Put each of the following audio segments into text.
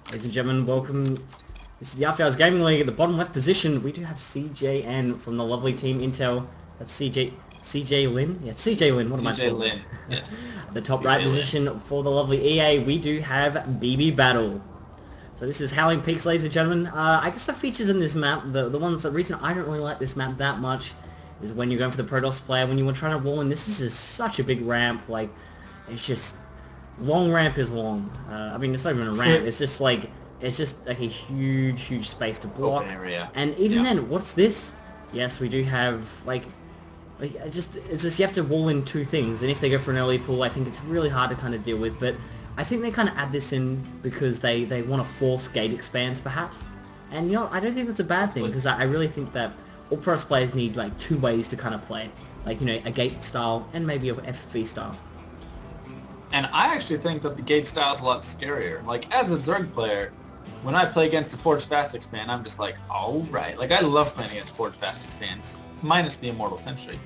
Ladies and gentlemen, welcome. This is the After Hours Gaming League. At the bottom left position, we do have CJN from the lovely team Intel. That's CJ Lin? Yeah, CJ Lin. What am I CJ talking Lin, about? yes. At the top right CJ Lin. position for the lovely EA, we do have BB Battle. So this is Howling Peaks, ladies and gentlemen. I guess the features in this map, the reason I don't really like this map that much is when you're going for the Protoss player, when you were trying to wall in, this is such a big ramp, like, it's just, long ramp is long. I mean, it's not even a ramp, it's just like a huge space to block. Open area. And even Yeah. then, what's this? Yes, we do have, it's just you have to wall in two things, and if they go for an early pull, I think it's really hard to kind of deal with, but I think they kind of add this in because they want to force gate expands, perhaps. And, you know, I don't think that's a bad thing, because I really think that all pros players need, like, two ways to kind of play. Like, you know, a gate style and maybe a FV style. And I actually think that the gauge style is a lot scarier. Like, as a Zerg player, when I play against the Forge Fast Expand, I'm just like, alright. Like, I love playing against Forge Fast Expands, minus the Immortal Sentry.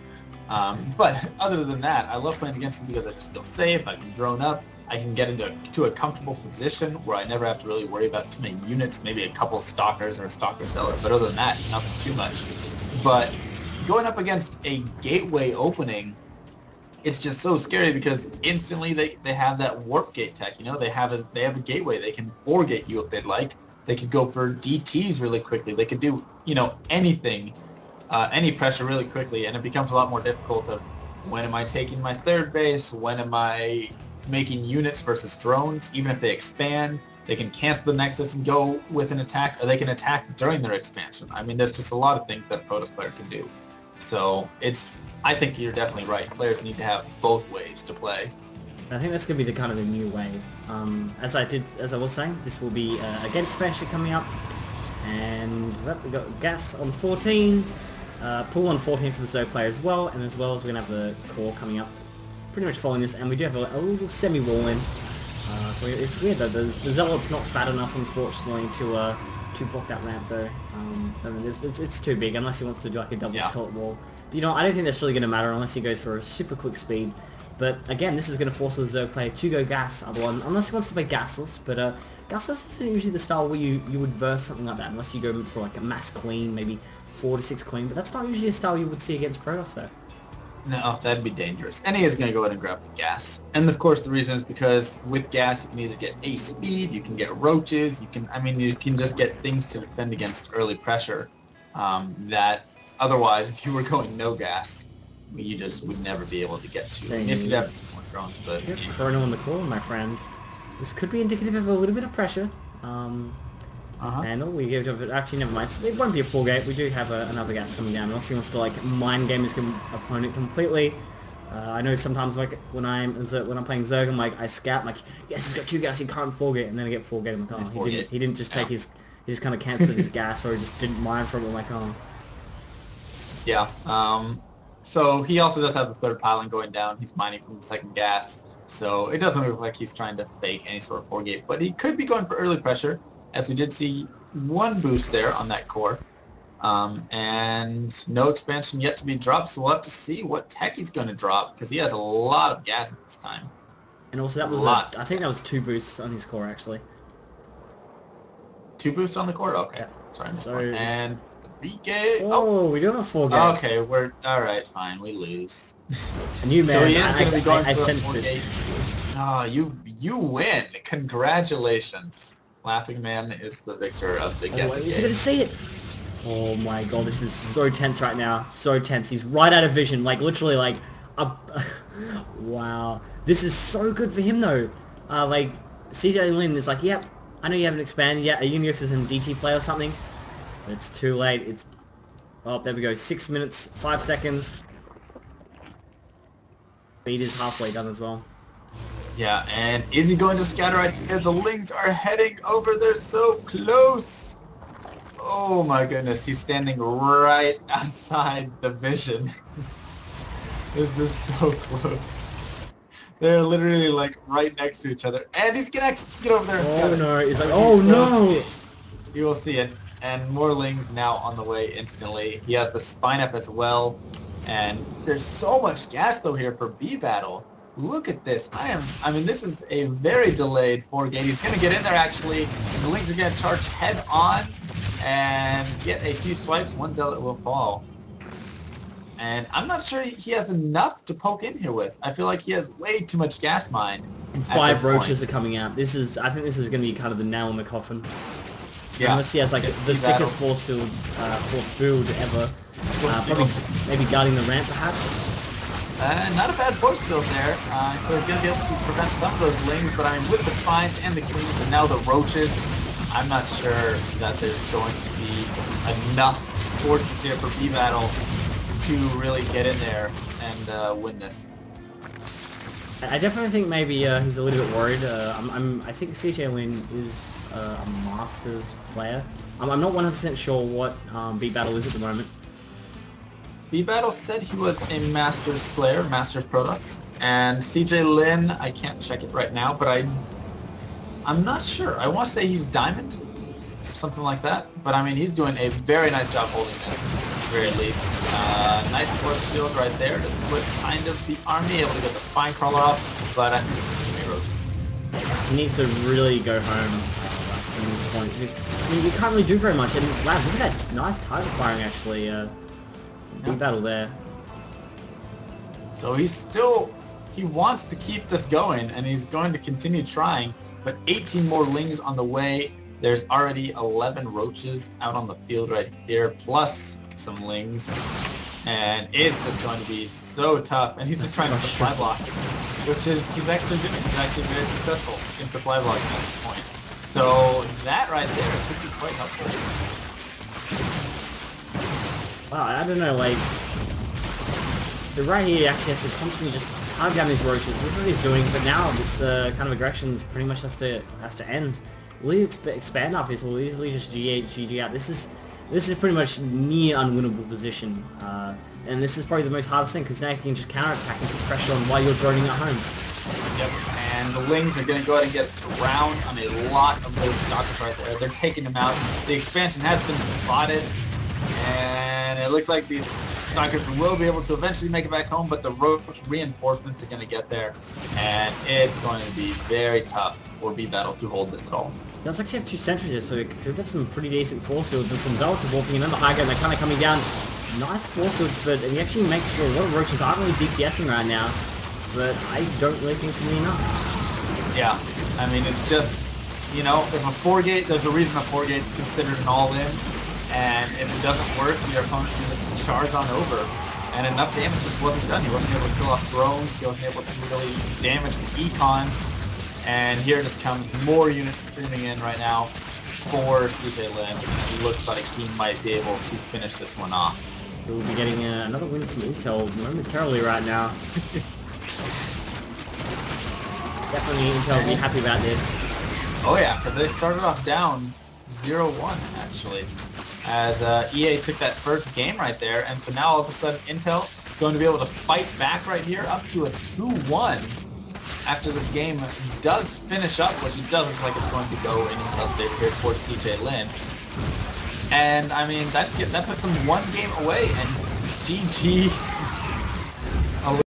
But other than that, I love playing against them because I just feel safe, I can drone up, I can get into a comfortable position where I never have to really worry about too many units, maybe a couple stalkers or a stalker zealot, but other than that, nothing too much. But going up against a gateway opening, it's just so scary because instantly they have that warp gate tech. You know, they have a gateway. They can four-gate you if they'd like. They could go for DTs really quickly. They could do, you know, anything, any pressure really quickly, and it becomes a lot more difficult of when am I taking my third base? When am I making units versus drones? Even if they expand, they can cancel the Nexus and go with an attack, or they can attack during their expansion. I mean, there's just a lot of things that a Protoss player can do. So I think you're definitely right. Players need to have both ways to play. I think that's going to be the kind of the new way. As I was saying, this will be a gate expansion coming up. And we got gas on 14, pull on 14 for the Zerg player as well, and as well as we're going to have the core coming up pretty much following this, and we do have a little semi-wall in. It's weird though, the Zealot's not fat enough unfortunately to block that ramp though. I mean, it's too big unless he wants to do like a double Zealot wall. But you know, I don't think that's really going to matter unless he goes for a super quick speed. But again, this is going to force the Zerg player to go gas, otherwise, unless he wants to play gasless. But gasless isn't usually the style where you would verse something like that, unless you go for like a mass clean, maybe 4 to 6 clean. But that's not usually a style you would see against Protoss though. No, that'd be dangerous. And he is going to go ahead and grab the gas. And of course the reason is because with gas you can either get ace speed, you can get roaches, you can just get things to defend against early pressure that otherwise if you were going no gas, you just would never be able to get to. I guess you'd have more drones, but... Yep, Chrono on the call, my friend. This could be indicative of a little bit of pressure. And we give it, actually never mind, it won't be a full gate, we do have another gas coming down, unless he wants to like mind game his opponent completely. I know sometimes like when I'm playing Zerg, I'm like, I scout, I'm like, yes, he's got 2 gas, he can't full gate, and then I get full gate, I'm like, oh, he didn't just take his, he just kind of cancelled his gas, or he just didn't mine from it, I'm like, oh. Yeah, so he also does have the third pylon going down, he's mining from the second gas, so it doesn't look like he's trying to fake any sort of four gate, but he could be going for early pressure, as we did see one boost there on that core. And no expansion yet to be dropped, so we'll have to see what tech he's going to drop, because he has a lot of gas at this time. And also that was I think that was 2 boosts on his core actually. 2 boosts on the core? Okay. Yeah. Sorry, I missed one. And 3 gate. Oh, we do have a 4 gate. Okay, we're alright, fine, we lose. A new man. So he is going to be going for a sensed 4 it. gate. Oh, you win. Congratulations. Laughing Man is the victor of the guessing Is he game. going to see it? Oh my god, this is so tense right now. So tense. He's right out of vision. Like, literally, like... wow. This is so good for him, though. Like, CJ Lin is like, yep, I know you haven't expanded yet. Are you going to go for some DT play or something? But it's too late. It's... Oh, there we go. 6 minutes, 5 seconds. Beat is halfway done as well. Yeah, and is he going to scatter right here? The Lings are heading over. They're so close. Oh my goodness, he's standing right outside the vision. This is so close. They're literally like right next to each other. And he's gonna actually get over there and scatter. Oh no, he's like, oh no! You will see it. And more Lings now on the way instantly. He has the spine up as well. And there's so much gas though here for B battle. Look at this. I mean, this is a very delayed 4-gate. He's going to get in there, actually. And the Lings are going to charge head on and get a few swipes. One Zealot will fall. And I'm not sure he has enough to poke in here with. I feel like he has way too much gas mine at this 5 roaches point. are coming out. I think this is going to be kind of the nail in the coffin. Yeah. Unless he has like the sickest force build ever. Probably maybe guarding the ramp perhaps. Not a bad force field there. So he's going to be able to prevent some of those Lings, but I mean, with the spines and the cleans and now the roaches, I'm not sure that there's going to be enough forces here for B-Battle to really get in there and win this. I definitely think maybe he's a little bit worried. I think CJ Lin is a Masters player. I'm not 100% sure what B-Battle is at the moment. B-Battle said he was a Masters player, Masters Protoss, and CJ Lin, I can't check it right now, but I'm not sure. I want to say he's Diamond, something like that, but I mean, he's doing a very nice job holding this, at the very least. Nice force field right there to split kind of the army, able to get the spine crawler off, but I think this is too many roaches. He needs to really go home from this point. I mean, you can't really do very much, and wow, look at that nice target firing actually. B-Battle there. So he wants to keep this going, and he's going to continue trying, but 18 more Lings on the way. There's already 11 roaches out on the field right here, plus some Lings, and it's just going to be so tough, and he's just trying to supply block, which is he's actually doing. He's actually very successful in supply blocking at this point. So that right there could be quite helpful. Wow, I don't know, like, the right here actually has to constantly just target down these roaches, which is what he's doing, but now this kind of aggression pretty much has to end. Will he expand after this, or will he easily just GG out? This is pretty much near unwinnable position, and this is probably the most hardest thing, because now you can just counterattack and put pressure on while you're droning at home. Yep, and the Lings are going to go ahead and get a surround on a lot of those stalkers right there. They're taking them out. The expansion has been spotted, and it looks like these stalkers will be able to eventually make it back home, but the roach reinforcements are going to get there, and it's going to be very tough for B-Battle to hold this at all. He does actually have 2 sentries here, so he could have some pretty decent force fields, and some Zealots are walking in on the high ground. They're kind of coming down. Nice force fields, but he actually makes sure a lot of roaches aren't really DPSing right now, but I don't really think it's going to be enough. Yeah, I mean, it's just, you know, if a 4-gate, there's a reason a 4-gate is considered an all-in. And if it doesn't work, your opponent can just charge on over. And enough damage just wasn't done. He wasn't able to kill off drones. He wasn't able to really damage the econ. And here just comes more units streaming in right now for CJ Lin. It looks like he might be able to finish this one off. We'll be getting another win from Intel momentarily right now. Definitely Intel will be happy about this. Oh yeah, because they started off down 0-1 actually, as EA took that first game right there, and so now all of a sudden Intel is going to be able to fight back right here up to a 2-1 after this game does finish up, which it does look like it's going to go in Intel's favor here towards CJ Lin. And I mean, that puts them 1 game away, and GG